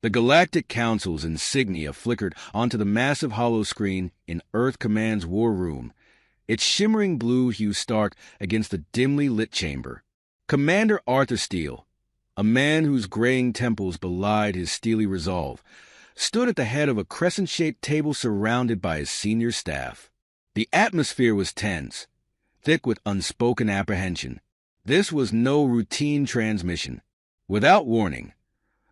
The Galactic Council's insignia flickered onto the massive hollow screen in Earth Command's war room, its shimmering blue hue stark against the dimly lit chamber. Commander Arthur Steele, a man whose graying temples belied his steely resolve, stood at the head of a crescent-shaped table surrounded by his senior staff. The atmosphere was tense, thick with unspoken apprehension. This was no routine transmission. Without warning,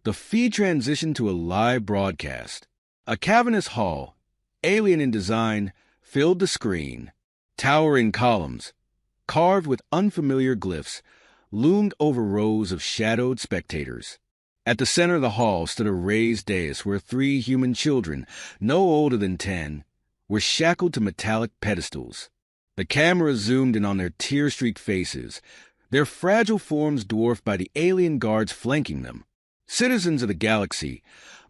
the feed transitioned to a live broadcast. A cavernous hall, alien in design, filled the screen. Towering columns, carved with unfamiliar glyphs, loomed over rows of shadowed spectators. At the center of the hall stood a raised dais where 3 human children, no older than 10, were shackled to metallic pedestals. The camera zoomed in on their tear-streaked faces, their fragile forms dwarfed by the alien guards flanking them. Citizens of the galaxy,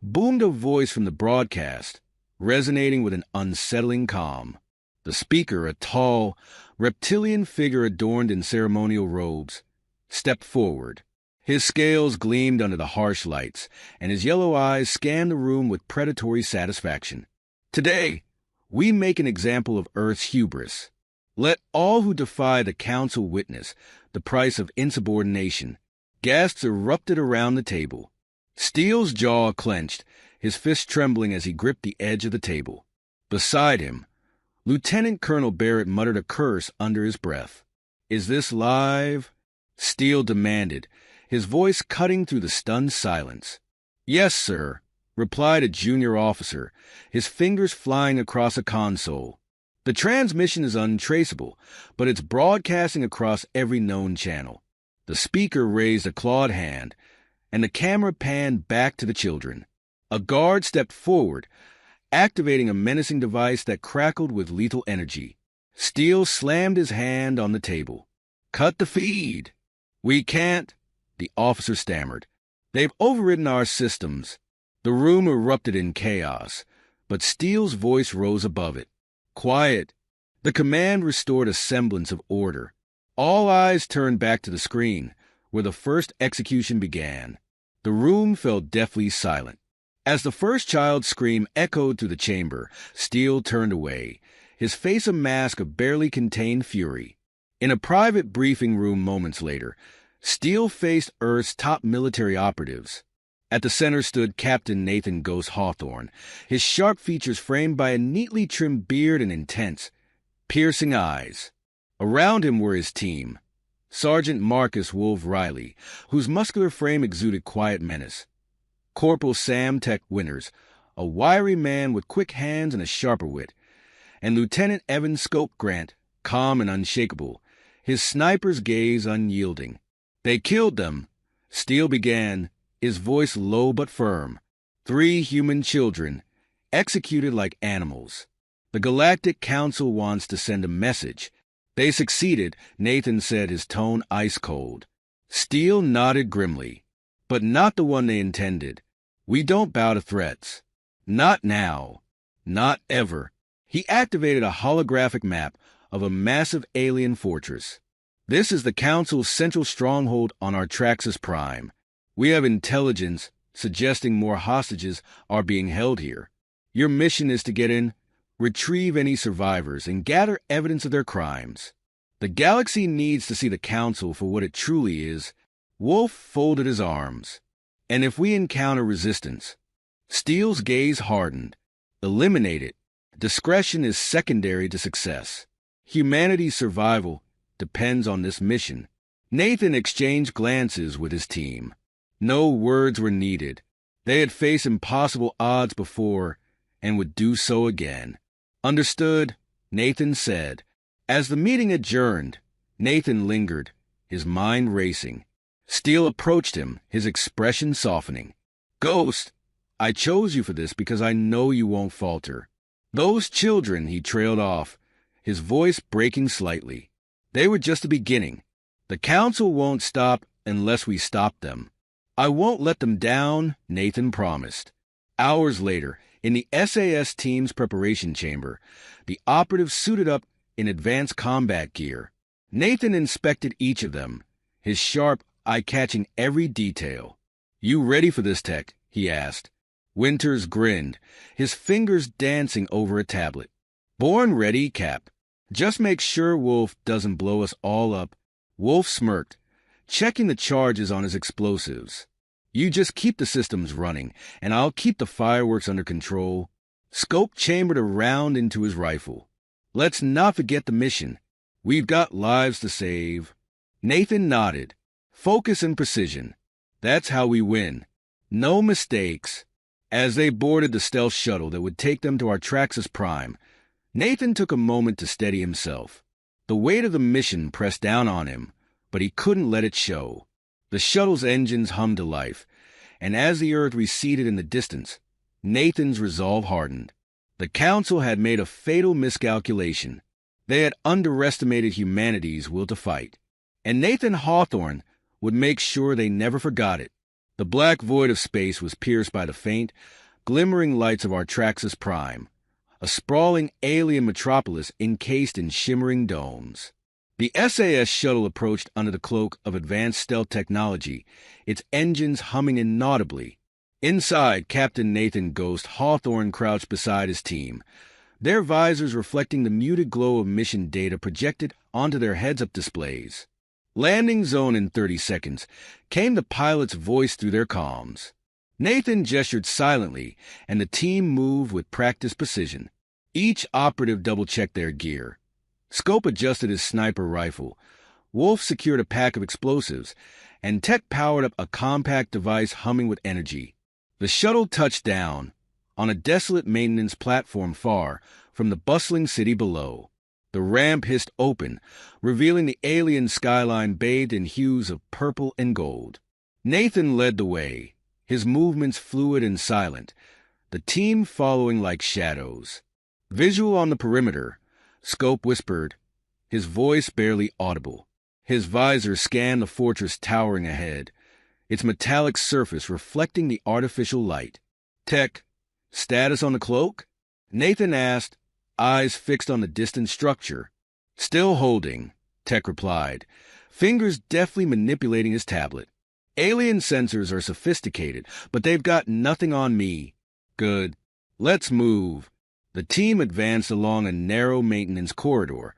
boomed a voice from the broadcast, resonating with an unsettling calm. The speaker, a tall, reptilian figure adorned in ceremonial robes, stepped forward. His scales gleamed under the harsh lights, and his yellow eyes scanned the room with predatory satisfaction. Today, we make an example of Earth's hubris. Let all who defy the Council witness the price of insubordination. Gasps erupted around the table. Steele's jaw clenched, his fist trembling as he gripped the edge of the table. Beside him, Lieutenant Colonel Barrett muttered a curse under his breath. "Is this live?" Steele demanded, his voice cutting through the stunned silence. "Yes, sir," replied a junior officer, his fingers flying across a console. "The transmission is untraceable, but it's broadcasting across every known channel." The speaker raised a clawed hand, and the camera panned back to the children. A guard stepped forward, activating a menacing device that crackled with lethal energy. Steele slammed his hand on the table. "Cut the feed." "We can't," the officer stammered. "They've overridden our systems." The room erupted in chaos, but Steele's voice rose above it. "Quiet." The command restored a semblance of order. All eyes turned back to the screen, where the first execution began. The room fell deathly silent. As the first child's scream echoed through the chamber, Steele turned away, his face a mask of barely contained fury. In a private briefing room moments later, Steele faced Earth's top military operatives. At the center stood Captain Nathan Ghost Hawthorne, his sharp features framed by a neatly trimmed beard and intense, piercing eyes. Around him were his team, Sergeant Marcus Wolf Riley, whose muscular frame exuded quiet menace. Corporal Sam Tech Winters, a wiry man with quick hands and a sharper wit, and Lieutenant Evan Scope Grant, calm and unshakable, his sniper's gaze unyielding. "They killed them," Steele began, his voice low but firm. 3 human children, executed like animals. The Galactic Council wants to send a message. "They succeeded," Nathan said, his tone ice-cold. Steele nodded grimly. "But not the one they intended. We don't bow to threats. Not now. Not ever." He activated a holographic map of a massive alien fortress. "This is the Council's central stronghold on Artraxis Prime. We have intelligence suggesting more hostages are being held here. Your mission is to get in, retrieve any survivors, and gather evidence of their crimes. The galaxy needs to see the Council for what it truly is." Wolf folded his arms. "And if we encounter resistance?" Steele's gaze hardened. "Eliminate it. Discretion is secondary to success. Humanity's survival depends on this mission." Nathan exchanged glances with his team. No words were needed. They had faced impossible odds before and would do so again. "Understood," Nathan said. As the meeting adjourned, Nathan lingered, his mind racing. Steele approached him, his expression softening. "Ghost, I chose you for this because I know you won't falter." "Those children," he trailed off, his voice breaking slightly. "They were just the beginning. The Council won't stop unless we stop them." "I won't let them down," Nathan promised. Hours later, in the SAS team's preparation chamber, the operatives suited up in advanced combat gear. Nathan inspected each of them, his sharp eye catching every detail. "You ready for this, Tech?" he asked. Winters grinned, his fingers dancing over a tablet. Born ready, Cap. Just make sure Wolf doesn't blow us all up. Wolf smirked, checking the charges on his explosives. You just keep the systems running, and I'll keep the fireworks under control. Scope chambered a round into his rifle. Let's not forget the mission. We've got lives to save. Nathan nodded. Focus and precision. That's how we win. No mistakes. As they boarded the stealth shuttle that would take them to Artraxis Prime, Nathan took a moment to steady himself. The weight of the mission pressed down on him, but he couldn't let it show. The shuttle's engines hummed to life, and as the Earth receded in the distance, Nathan's resolve hardened. The Council had made a fatal miscalculation. They had underestimated humanity's will to fight, and Nathan Hawthorne would make sure they never forgot it. The black void of space was pierced by the faint, glimmering lights of Artraxis Prime, a sprawling alien metropolis encased in shimmering domes. The SAS shuttle approached under the cloak of advanced stealth technology, its engines humming inaudibly. Inside, Captain Nathan Ghost Hawthorne crouched beside his team, their visors reflecting the muted glow of mission data projected onto their heads-up displays. Landing zone in 30 seconds, came the pilot's voice through their comms. Nathan gestured silently, and the team moved with practiced precision. Each operative double-checked their gear. Scope adjusted his sniper rifle. Wolf secured a pack of explosives, and Tech powered up a compact device humming with energy. The shuttle touched down on a desolate maintenance platform far from the bustling city below. The ramp hissed open, revealing the alien skyline bathed in hues of purple and gold. Nathan led the way, his movements fluid and silent, the team following like shadows. Visual on the perimeter, Scope whispered, his voice barely audible. His visor scanned the fortress towering ahead, its metallic surface reflecting the artificial light. Tech, status on the cloak? Nathan asked, eyes fixed on the distant structure. Still holding, Tech replied, fingers deftly manipulating his tablet. Alien sensors are sophisticated, but they've got nothing on me. Good. Let's move. The team advanced along a narrow maintenance corridor,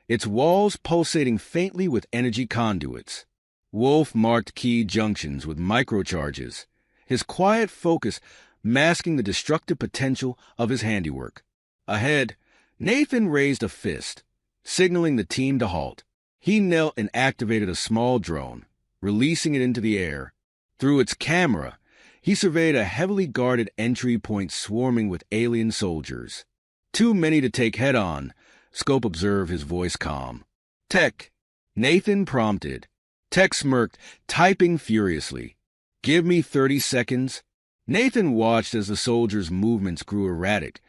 its walls pulsating faintly with energy conduits. Wolf marked key junctions with microcharges, his quiet focus masking the destructive potential of his handiwork. Ahead, Nathan raised a fist, signaling the team to halt. He knelt and activated a small drone, releasing it into the air. Through its camera, he surveyed a heavily guarded entry point swarming with alien soldiers. Too many to take head-on, Scope observed, his voice calm. Tech, Nathan prompted. Tech smirked, typing furiously. Give me 30 seconds. Nathan watched as the soldiers' movements grew erratic,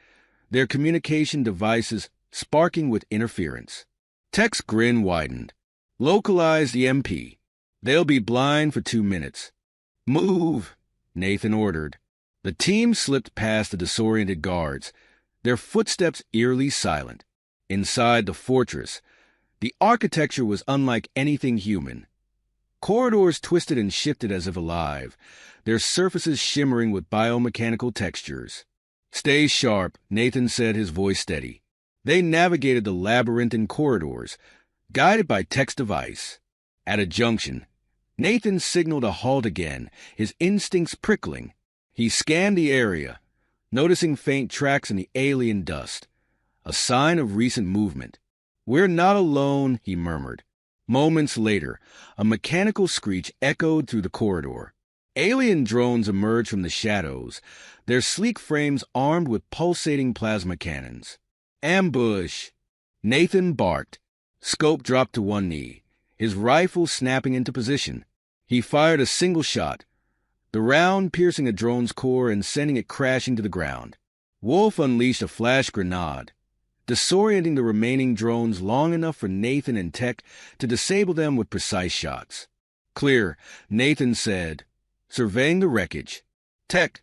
their communication devices sparking with interference. Tech's grin widened. Localize the MP. They'll be blind for 2 minutes. Move, Nathan ordered. The team slipped past the disoriented guards, their footsteps eerily silent. Inside the fortress, the architecture was unlike anything human. Corridors twisted and shifted as if alive, their surfaces shimmering with biomechanical textures. Stay sharp, Nathan said, his voice steady. They navigated the labyrinthine corridors, guided by Tech's device. At a junction, Nathan signaled a halt again, his instincts prickling. He scanned the area, noticing faint tracks in the alien dust, a sign of recent movement. We're not alone, he murmured. Moments later, a mechanical screech echoed through the corridor. Alien drones emerged from the shadows, their sleek frames armed with pulsating plasma cannons. Ambush! Nathan barked. Scope dropped to one knee, his rifle snapping into position. He fired a single shot, the round piercing a drone's core and sending it crashing to the ground. Wolf unleashed a flash grenade, disorienting the remaining drones long enough for Nathan and Tech to disable them with precise shots. Clear, Nathan said, surveying the wreckage. Tech,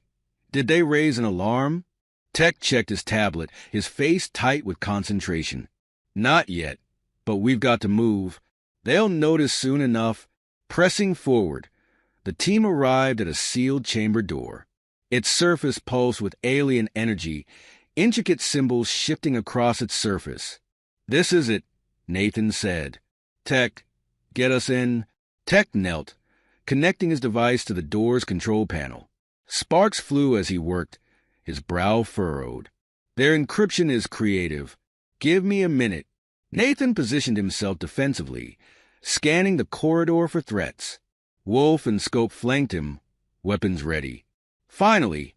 did they raise an alarm? Tech checked his tablet, his face tight with concentration. Not yet, but we've got to move. They'll notice soon enough. Pressing forward, the team arrived at a sealed chamber door. Its surface pulsed with alien energy, intricate symbols shifting across its surface. "This is it," Nathan said. "Tech, get us in." Tech knelt, connecting his device to the door's control panel. Sparks flew as he worked, his brow furrowed. "Their encryption is creative. Give me a minute." Nathan positioned himself defensively, scanning the corridor for threats. Wolf and Scope flanked him, weapons ready. Finally,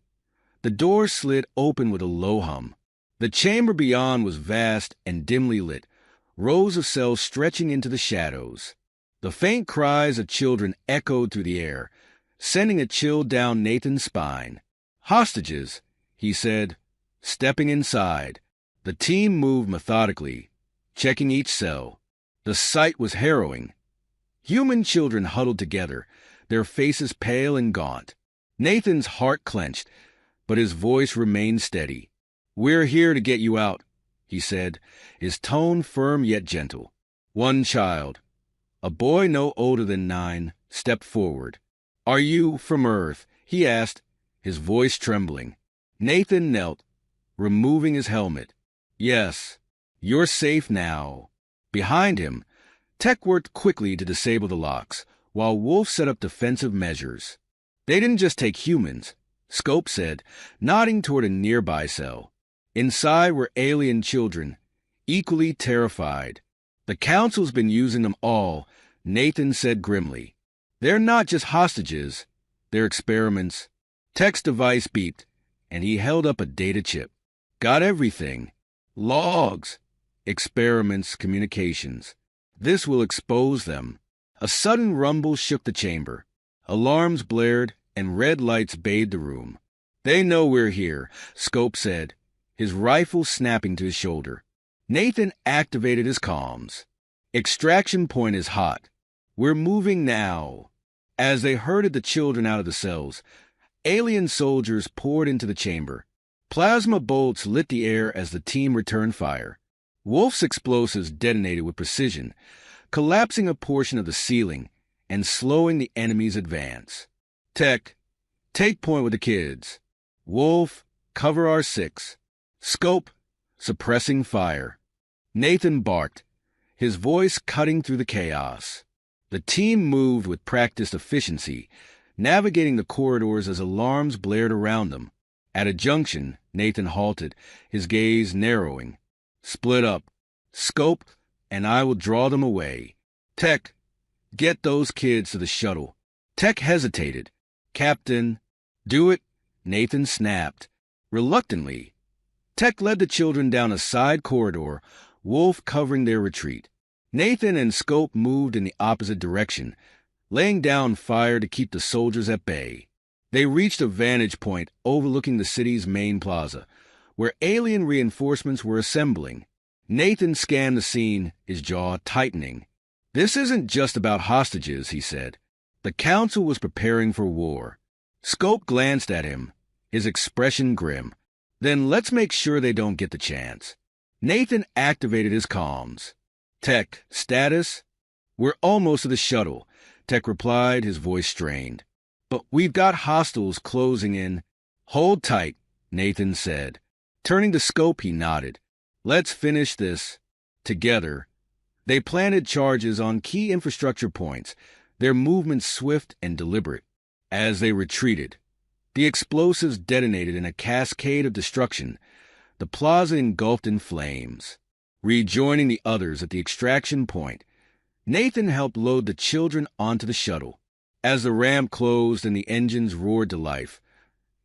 the door slid open with a low hum. The chamber beyond was vast and dimly lit, rows of cells stretching into the shadows. The faint cries of children echoed through the air, sending a chill down Nathan's spine. "Hostages," he said, stepping inside. The team moved methodically, checking each cell. The sight was harrowing. Human children huddled together, their faces pale and gaunt. Nathan's heart clenched, but his voice remained steady. "We're here to get you out," he said, his tone firm yet gentle. One child, a boy no older than 9, stepped forward. "Are you from Earth?" he asked, his voice trembling. Nathan knelt, removing his helmet. "Yes, you're safe now." Behind him, Tech worked quickly to disable the locks, while Wolf set up defensive measures. "They didn't just take humans," Scope said, nodding toward a nearby cell. Inside were alien children, equally terrified. "The Council's been using them all," Nathan said grimly. "They're not just hostages, they're experiments." Tech's device beeped, and he held up a data chip. "Got everything. Logs, experiments, communications. This will expose them." A sudden rumble shook the chamber. Alarms blared, and red lights bathed the room. "They know we're here," Scope said, his rifle snapping to his shoulder. Nathan activated his comms. "Extraction point is hot. We're moving now." As they herded the children out of the cells, alien soldiers poured into the chamber. Plasma bolts lit the air as the team returned fire. Wolf's explosives detonated with precision, collapsing a portion of the ceiling and slowing the enemy's advance. "Tech, take point with the kids. Wolf, cover our 6. Scope, suppressing fire." Nathan barked, his voice cutting through the chaos. The team moved with practiced efficiency, navigating the corridors as alarms blared around them. At a junction, Nathan halted, his gaze narrowing. "Split up. Scope, and I will draw them away. Tech, get those kids to the shuttle." Tech hesitated. "Captain." "Do it," Nathan snapped. Reluctantly, Tech led the children down a side corridor, Wolf covering their retreat. Nathan and Scope moved in the opposite direction, laying down fire to keep the soldiers at bay. They reached a vantage point overlooking the city's main plaza, where alien reinforcements were assembling. Nathan scanned the scene, his jaw tightening. "This isn't just about hostages," he said. "The Council was preparing for war." Scope glanced at him, his expression grim. "Then let's make sure they don't get the chance." Nathan activated his comms. "Tech, status?" "We're almost to the shuttle," Tech replied, his voice strained. "But we've got hostiles closing in." "Hold tight," Nathan said. Turning to Scope, he nodded. "Let's finish this together." They planted charges on key infrastructure points, their movements swift and deliberate. As they retreated, the explosives detonated in a cascade of destruction, the plaza engulfed in flames. Rejoining the others at the extraction point, Nathan helped load the children onto the shuttle. As the ramp closed and the engines roared to life,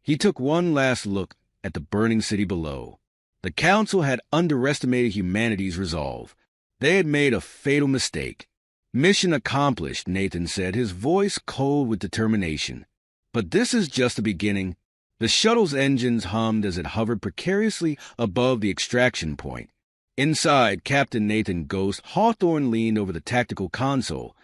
he took one last look at the burning city below. The Council had underestimated humanity's resolve. They had made a fatal mistake. "Mission accomplished," Nathan said, his voice cold with determination. But this is just the beginning. The shuttle's engines hummed as it hovered precariously above the extraction point. Inside, Captain Nathan Ghost Hawthorne leaned over the tactical console,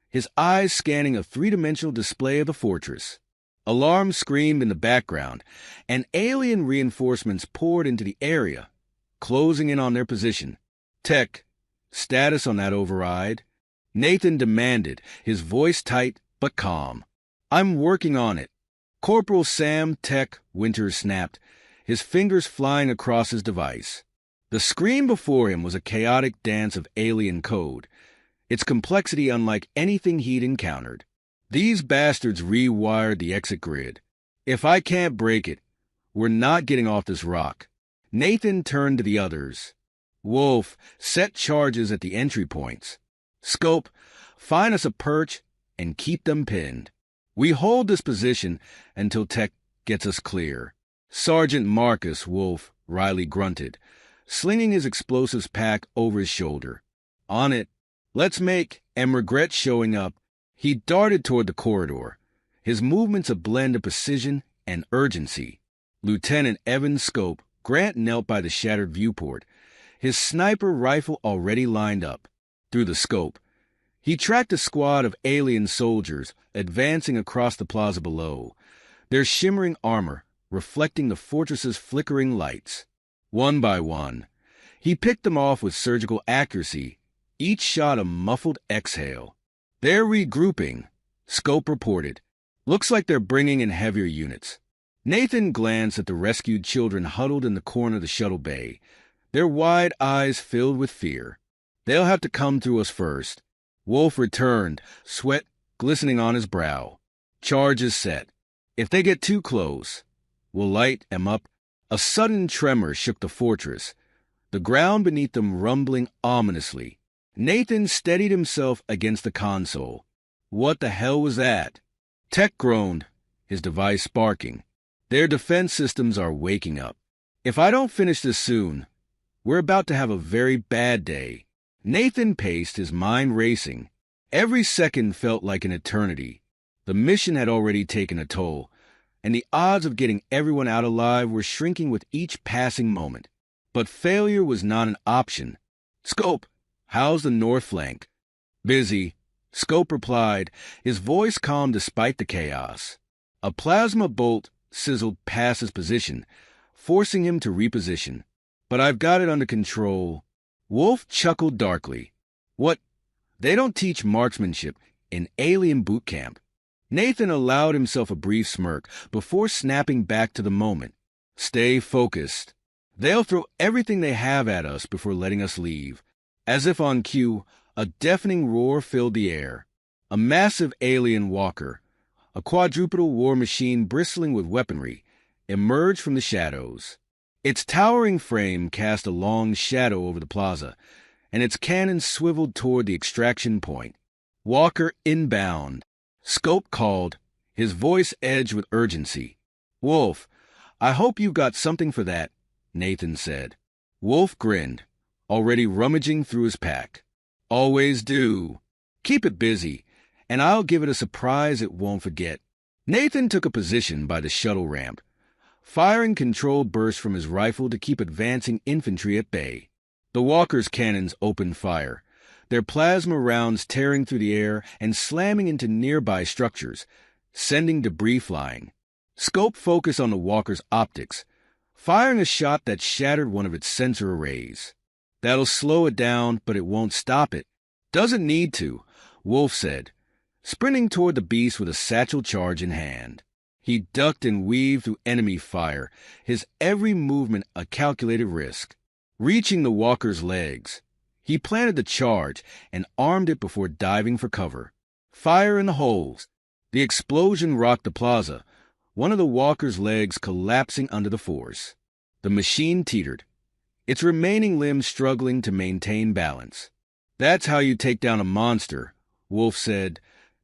his eyes scanning a three-dimensional display of the fortress. Alarms screamed in the background, and alien reinforcements poured into the area, closing in on their position. "Tech, status on that override?" Nathan demanded, his voice tight but calm. "I'm working on it." Corporal Sam Tech Winters snapped, his fingers flying across his device. The screen before him was a chaotic dance of alien code, its complexity unlike anything he'd encountered. These bastards rewired the exit grid. If I can't break it, we're not getting off this rock. Nathan turned to the others. Wolf, set charges at the entry points. Scope, find us a perch and keep them pinned. We hold this position until Tech gets us clear. Sergeant Marcus Wolf, Riley grunted, slinging his explosives pack over his shoulder. On it. Let's make, and regret showing up. He darted toward the corridor, his movements a blend of precision and urgency. Lieutenant Evan Scope, Grant knelt by the shattered viewport, his sniper rifle already lined up. Through the scope, he tracked a squad of alien soldiers advancing across the plaza below, their shimmering armor reflecting the fortress's flickering lights. One by one, he picked them off with surgical accuracy, each shot a muffled exhale. They're regrouping, Scope reported. Looks like they're bringing in heavier units. Nathan glanced at the rescued children huddled in the corner of the shuttle bay, their wide eyes filled with fear. They'll have to come through us first. Wolf returned, sweat glistening on his brow. Charge is set. If they get too close, we'll light them up. A sudden tremor shook the fortress, the ground beneath them rumbling ominously. Nathan steadied himself against the console. What the hell was that? Tech groaned, his device sparking. Their defense systems are waking up. If I don't finish this soon, we're about to have a very bad day. Nathan paced, his mind racing. Every second felt like an eternity. The mission had already taken a toll, and the odds of getting everyone out alive were shrinking with each passing moment. But failure was not an option. Scope, how's the north flank? Busy, Scope replied, his voice calm despite the chaos. A plasma bolt sizzled past his position, forcing him to reposition. But I've got it under control. Wolf chuckled darkly. What? They don't teach marksmanship in alien boot camp. Nathan allowed himself a brief smirk before snapping back to the moment. Stay focused. They'll throw everything they have at us before letting us leave. As if on cue, a deafening roar filled the air. A massive alien walker, a quadrupedal war machine bristling with weaponry, emerged from the shadows. Its towering frame cast a long shadow over the plaza, and its cannons swiveled toward the extraction point. Walker inbound. Scope called, his voice edged with urgency. Wolf, I hope you got something for that, Nathan said. Wolf grinned, already rummaging through his pack. Always do. Keep it busy, and I'll give it a surprise it won't forget. Nathan took a position by the shuttle ramp, firing controlled bursts from his rifle to keep advancing infantry at bay. The walker's cannons opened fire, their plasma rounds tearing through the air and slamming into nearby structures, sending debris flying. Scope focused on the walker's optics, firing a shot that shattered one of its sensor arrays. That'll slow it down, but it won't stop it. Doesn't need to, Wolf said, sprinting toward the beast with a satchel charge in hand. He ducked and weaved through enemy fire, his every movement a calculated risk. Reaching the walker's legs, he planted the charge and armed it before diving for cover. Fire in the holes. The explosion rocked the plaza, one of the walker's legs collapsing under the force. The machine teetered, its remaining limbs struggling to maintain balance. That's how you take down a monster, Wolf said,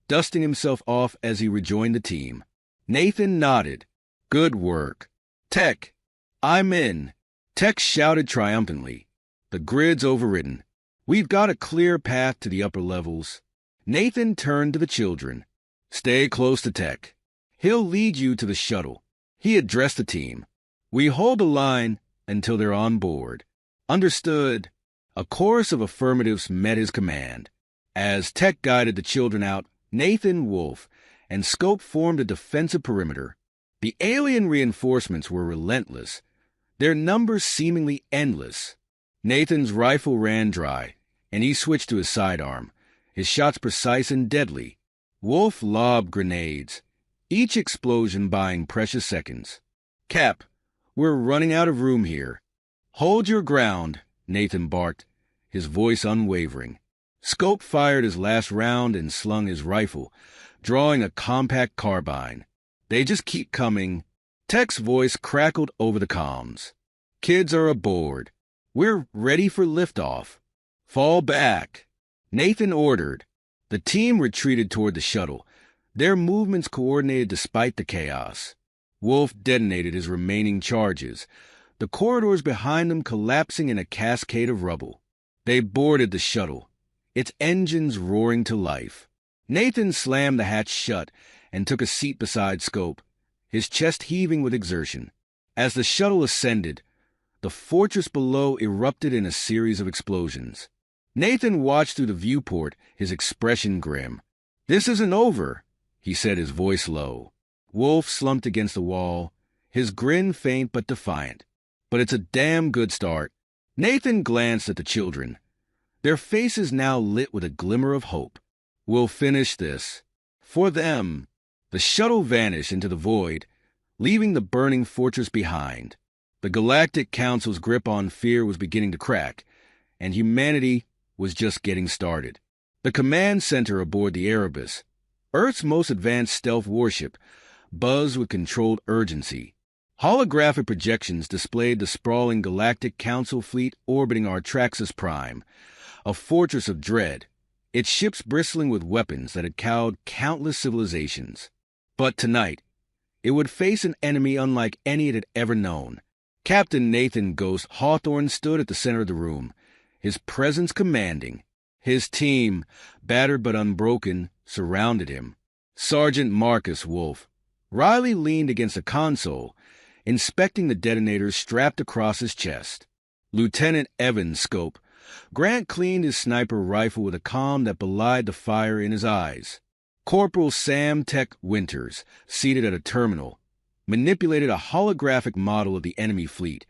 dusting himself off as he rejoined the team. Nathan nodded. Good work. Tech, I'm in. Tech shouted triumphantly. The grid's overridden. We've got a clear path to the upper levels. Nathan turned to the children. Stay close to Tech. He'll lead you to the shuttle. He addressed the team. We hold the line until they're on board. Understood. A chorus of affirmatives met his command. As Tech guided the children out, Nathan, Wolf, and Scope formed a defensive perimeter. The alien reinforcements were relentless, their numbers seemingly endless. Nathan's rifle ran dry, and he switched to his sidearm, his shots precise and deadly. Wolf lobbed grenades, each explosion buying precious seconds. "Cap, we're running out of room here." "Hold your ground," Nathan barked, his voice unwavering. Scope fired his last round and slung his rifle, drawing a compact carbine. "They just keep coming." Tech's voice crackled over the comms. "Kids are aboard. We're ready for liftoff. Fall back." Nathan ordered. The team retreated toward the shuttle, their movements coordinated despite the chaos. Wolf detonated his remaining charges, the corridors behind them collapsing in a cascade of rubble. They boarded the shuttle, its engines roaring to life. Nathan slammed the hatch shut and took a seat beside Scope, his chest heaving with exertion. As the shuttle ascended, the fortress below erupted in a series of explosions. Nathan watched through the viewport, his expression grim. "This isn't over," he said, his voice low. Wolf slumped against the wall, his grin faint but defiant. "But it's a damn good start." Nathan glanced at the children, their faces now lit with a glimmer of hope. "We'll finish this. For them." The shuttle vanished into the void, leaving the burning fortress behind. The Galactic Council's grip on fear was beginning to crack, and humanity was just getting started. The command center aboard the Erebus, Earth's most advanced stealth warship, buzzed with controlled urgency. Holographic projections displayed the sprawling Galactic Council fleet orbiting Artraxis Prime, a fortress of dread, its ships bristling with weapons that had cowed countless civilizations. But tonight, it would face an enemy unlike any it had ever known. Captain Nathan Ghost Hawthorne stood at the center of the room, his presence commanding. His team, battered but unbroken, surrounded him. Sergeant Marcus Wolf. Riley leaned against a console, inspecting the detonators strapped across his chest. Lieutenant Evan Scope. Grant cleaned his sniper rifle with a calm that belied the fire in his eyes. Corporal Sam Tech Winters, seated at a terminal, manipulated a holographic model of the enemy fleet,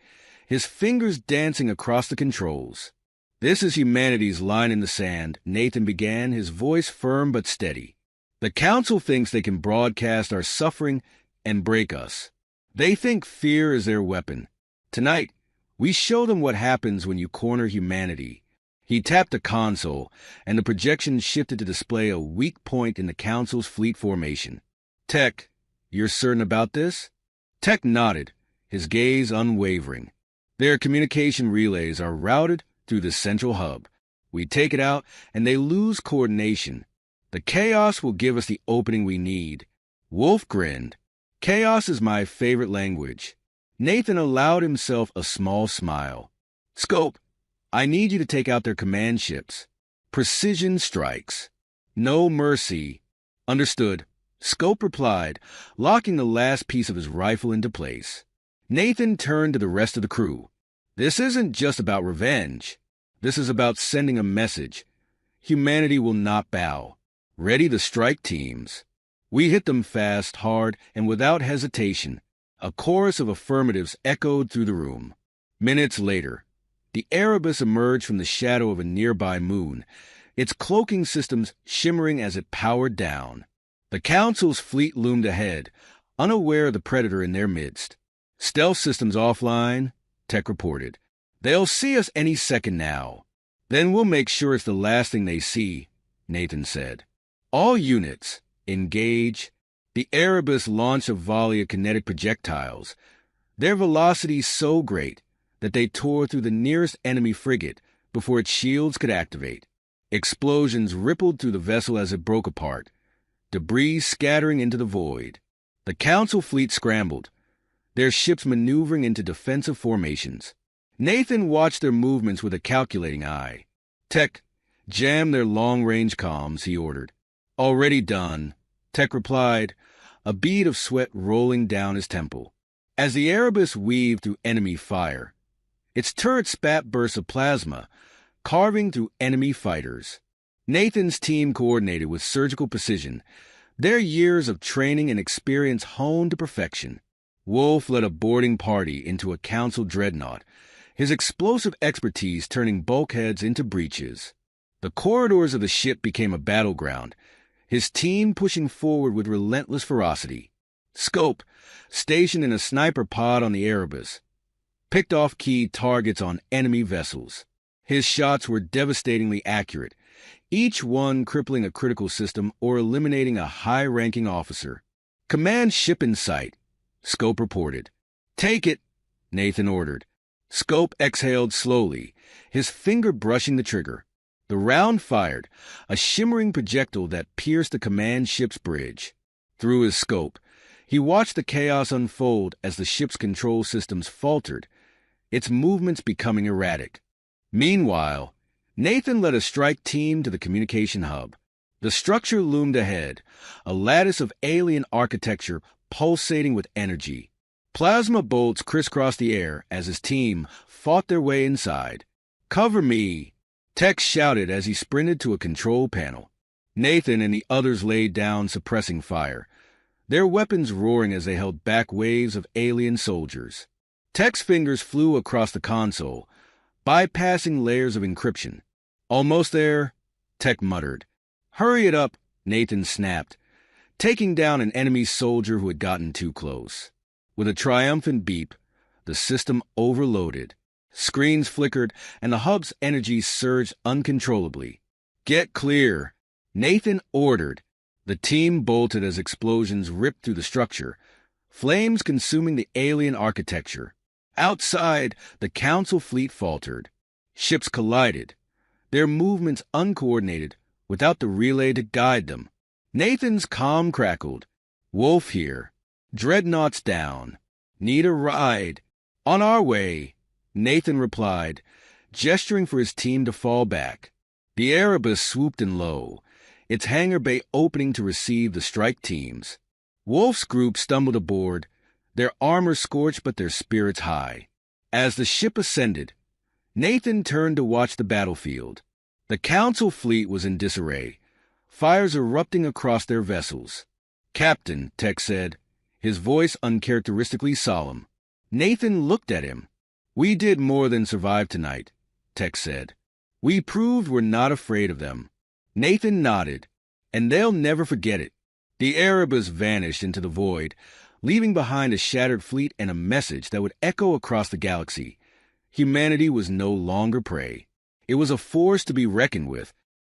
his fingers dancing across the controls. "This is humanity's line in the sand," Nathan began, his voice firm but steady. "The Council thinks they can broadcast our suffering and break us. They think fear is their weapon. Tonight, we show them what happens when you corner humanity." He tapped the console, and the projection shifted to display a weak point in the Council's fleet formation. "Tech, you're certain about this?" Tech nodded, his gaze unwavering. "Their communication relays are routed through the central hub. We take it out, and they lose coordination. The chaos will give us the opening we need." Wolf grinned. "Chaos is my favorite language." Nathan allowed himself a small smile. "Scope, I need you to take out their command ships. Precision strikes. No mercy." "Understood," Scope replied, locking the last piece of his rifle into place. Nathan turned to the rest of the crew. "This isn't just about revenge. This is about sending a message. Humanity will not bow. Ready the strike teams." We hit them fast, hard, and without hesitation. A chorus of affirmatives echoed through the room. Minutes later, the Erebus emerged from the shadow of a nearby moon, its cloaking systems shimmering as it powered down. The Council's fleet loomed ahead, unaware of the predator in their midst. "Stealth systems offline," Tech reported. "They'll see us any second now." "Then we'll make sure it's the last thing they see," Nathan said. "All units, engage." The Erebus launched a volley of kinetic projectiles, their velocity so great that they tore through the nearest enemy frigate before its shields could activate. Explosions rippled through the vessel as it broke apart, debris scattering into the void. The Council fleet scrambled, their ships maneuvering into defensive formations. Nathan watched their movements with a calculating eye. "Tech, jam their long-range comms," he ordered. "Already done," Tech replied, a bead of sweat rolling down his temple. As the Erebus weaved through enemy fire, its turret spat bursts of plasma, carving through enemy fighters. Nathan's team coordinated with surgical precision, their years of training and experience honed to perfection. Wolf led a boarding party into a Council dreadnought, his explosive expertise turning bulkheads into breaches. The corridors of the ship became a battleground, his team pushing forward with relentless ferocity. Scope, stationed in a sniper pod on the Erebus, picked off key targets on enemy vessels. His shots were devastatingly accurate, each one crippling a critical system or eliminating a high-ranking officer. "Command ship in sight," Scope reported. "Take it," Nathan ordered. Scope exhaled slowly, his finger brushing the trigger. The round fired, a shimmering projectile that pierced the command ship's bridge. Through his scope, he watched the chaos unfold as the ship's control systems faltered, its movements becoming erratic. Meanwhile, Nathan led a strike team to the communication hub. The structure loomed ahead, a lattice of alien architecture pulsating with energy. Plasma bolts crisscrossed the air as his team fought their way inside. "Cover me!" Tex shouted as he sprinted to a control panel. Nathan and the others laid down, suppressing fire, their weapons roaring as they held back waves of alien soldiers. Tech's fingers flew across the console, bypassing layers of encryption. "Almost there," Tech muttered. "Hurry it up," Nathan snapped, taking down an enemy soldier who had gotten too close. With a triumphant beep, the system overloaded. Screens flickered, and the hub's energy surged uncontrollably. "Get clear," Nathan ordered. The team bolted as explosions ripped through the structure, flames consuming the alien architecture. Outside, the Council fleet faltered. Ships collided, their movements uncoordinated, without the relay to guide them. Nathan's comm crackled. "Wolf here. Dreadnoughts down. Need a ride." "On our way," Nathan replied, gesturing for his team to fall back. The Erebus swooped in low, its hangar bay opening to receive the strike teams. Wolf's group stumbled aboard, their armor scorched but their spirits high. As the ship ascended, Nathan turned to watch the battlefield. The Council fleet was in disarray, fires erupting across their vessels. "Captain," Tech said, his voice uncharacteristically solemn. Nathan looked at him. "We did more than survive tonight," Tech said. "We proved we're not afraid of them." Nathan nodded. "And they'll never forget it." The Erebus vanished into the void, leaving behind a shattered fleet and a message that would echo across the galaxy. Humanity was no longer prey. It was a force to be reckoned with,